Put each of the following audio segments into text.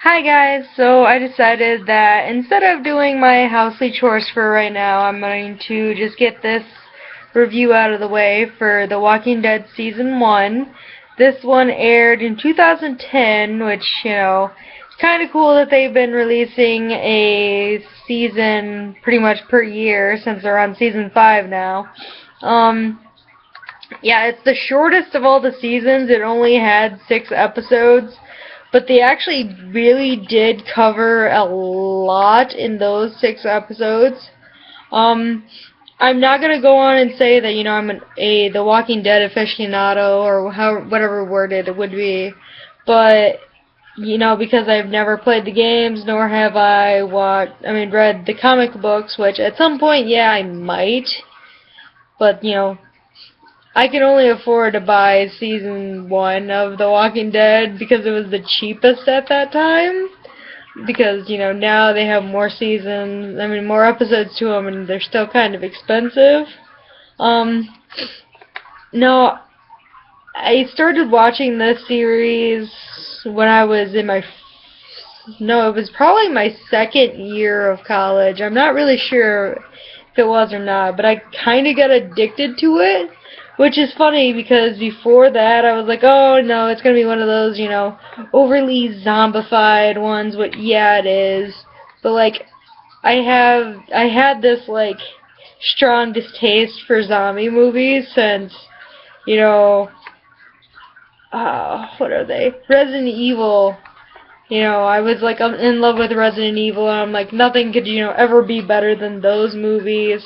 Hi guys, so I decided that instead of doing my housely chores for right now, I'm going to just get this review out of the way for The Walking Dead Season 1. This one aired in 2010, which, it's kind of cool that they've been releasing a season pretty much per year since they're on Season 5 now. Yeah, it's the shortest of all the seasons. It only had 6 episodes. But they actually really did cover a lot in those 6 episodes. I'm not gonna go on and say that I'm The Walking Dead aficionado or whatever word it would be, but because I've never played the games nor have I read the comic books, which at some point, yeah, I might, but I can only afford to buy season 1 of The Walking Dead because it was the cheapest at that time. Because, now they have more seasons, more episodes to them, and they're still kind of expensive. No, I started watching this series when I was in no, it was probably my second year of college. I'm not really sure if it was or not, but I kind of got addicted to it. Which is funny because before that I was like, oh no, it's going to be one of those, overly zombified ones. But yeah, it is. But like, I had this like strong distaste for zombie movies since, you know, what are they? Resident Evil. I was like I'm in love with Resident Evil, and I'm like nothing could, ever be better than those movies.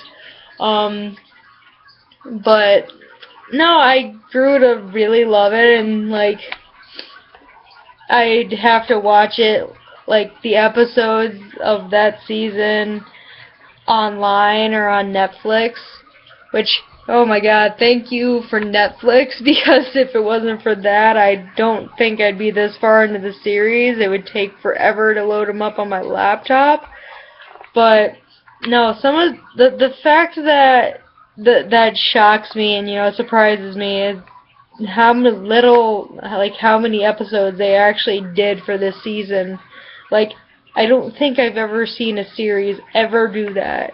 But no, I grew to really love it, and like I'd have to watch it, like the episodes of that season online or on Netflix, which, oh my god, thank you for Netflix, because if it wasn't for that, I don't think I'd be this far into the series. It would take forever to load them up on my laptop. But no, some of the fact that shocks me and surprises me is how how many episodes they actually did for this season. Like, I don't think I've ever seen a series ever do that.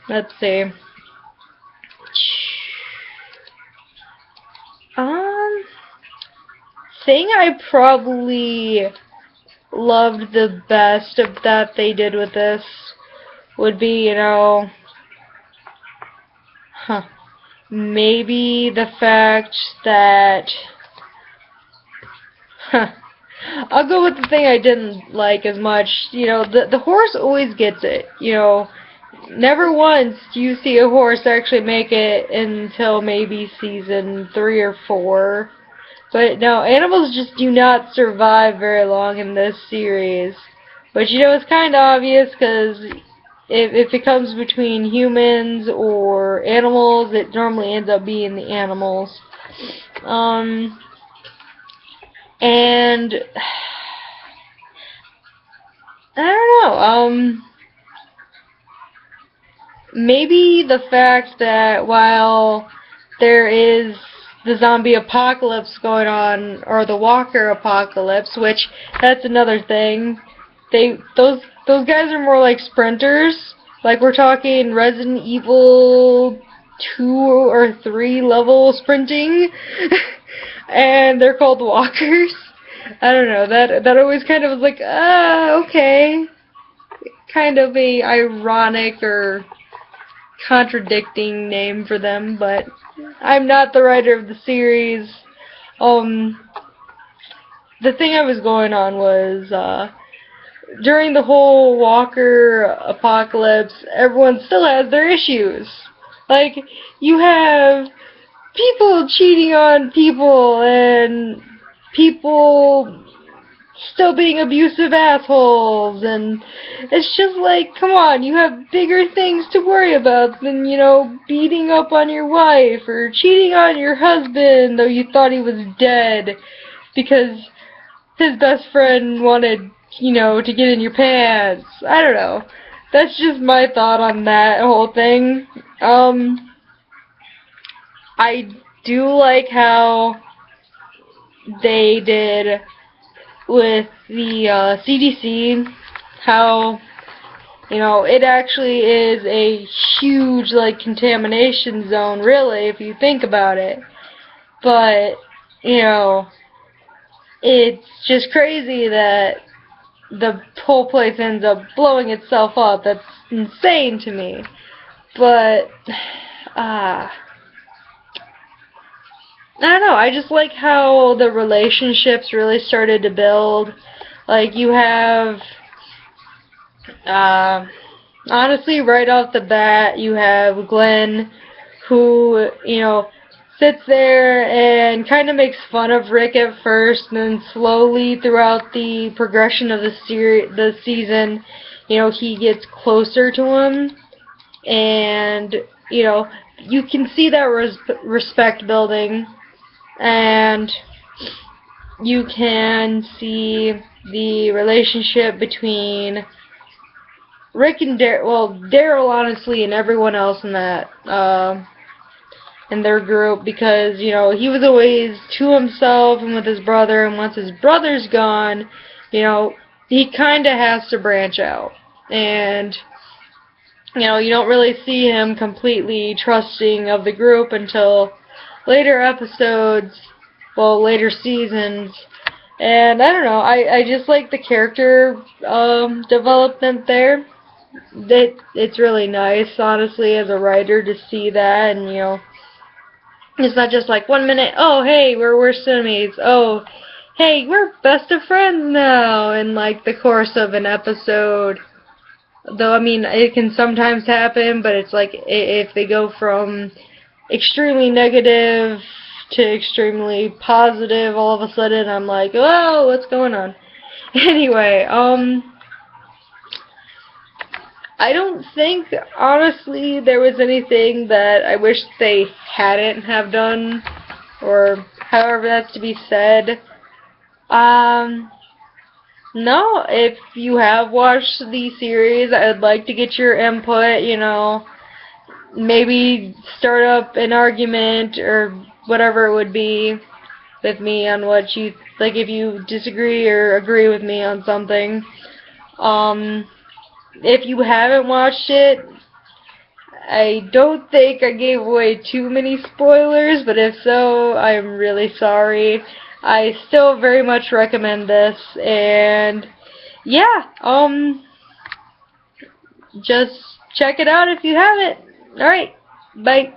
Let's see. Um, thing I probably loved the best of that they did with this would be, maybe the fact that, I'll go with the thing I didn't like as much. The horse always gets it. Never once do you see a horse actually make it until maybe season 3 or 4. But no, animals just do not survive very long in this series. But it's kind of obvious because if it comes between humans or animals, it normally ends up being the animals. And I don't know. Maybe the fact that while there is the zombie apocalypse going on, or the walker apocalypse, which that's another thing. Those guys are more like sprinters. Like, we're talking Resident Evil 2 or 3 level sprinting, and they're called walkers. I don't know. That always kind of was like, okay, kind of a ironic or contradicting name for them, but I'm not the writer of the series. The thing I was going on was, during the whole Walker apocalypse, everyone still has their issues. Like, you have people cheating on people, and people still being abusive assholes, and it's just like, come on, you have bigger things to worry about than, beating up on your wife, or cheating on your husband, though you thought he was dead, because his best friend wanted, to get in your pants. I don't know. That's just my thought on that whole thing. I do like how they did with the CDC, how, you know, it actually is a huge, like, contamination zone, really, if you think about it. But, you know, it's just crazy that the whole place ends up blowing itself up. That's insane to me. But, I don't know, I just like how the relationships really started to build. Like, you have, honestly, right off the bat, you have Glenn, who, you know, sits there and kind of makes fun of Rick at first, and then slowly throughout the progression of the season, you know, he gets closer to him, and, you know, you can see that respect building. And you can see the relationship between Rick and Daryl, well, Daryl, honestly, and everyone else in that, in their group, because, you know, he was always to himself and with his brother, and once his brother's gone, you know, he kind of has to branch out. And, you know, you don't really see him completely trusting of the group until later episodes, well, later seasons. And I don't know, I just like the character development there. It's really nice, honestly, as a writer, to see that. And, you know, it's not just like 1 minute, oh, hey, we're worst enemies, oh, hey, we're best of friends now, in, like, the course of an episode. Though, I mean, it can sometimes happen, but it's like, if they go from extremely negative to extremely positive all of a sudden, I'm like, oh, what's going on? Anyway, I don't think, honestly, there was anything that I wish they hadn't have done, or however that's to be said. No, if you have watched the series, I'd like to get your input, you know, maybe start up an argument or whatever it would be with me on what you, like, if you disagree or agree with me on something. If you haven't watched it, I don't think I gave away too many spoilers, but if so, I'm really sorry. I still very much recommend this, and yeah, just check it out if you haven't. Alright, bye.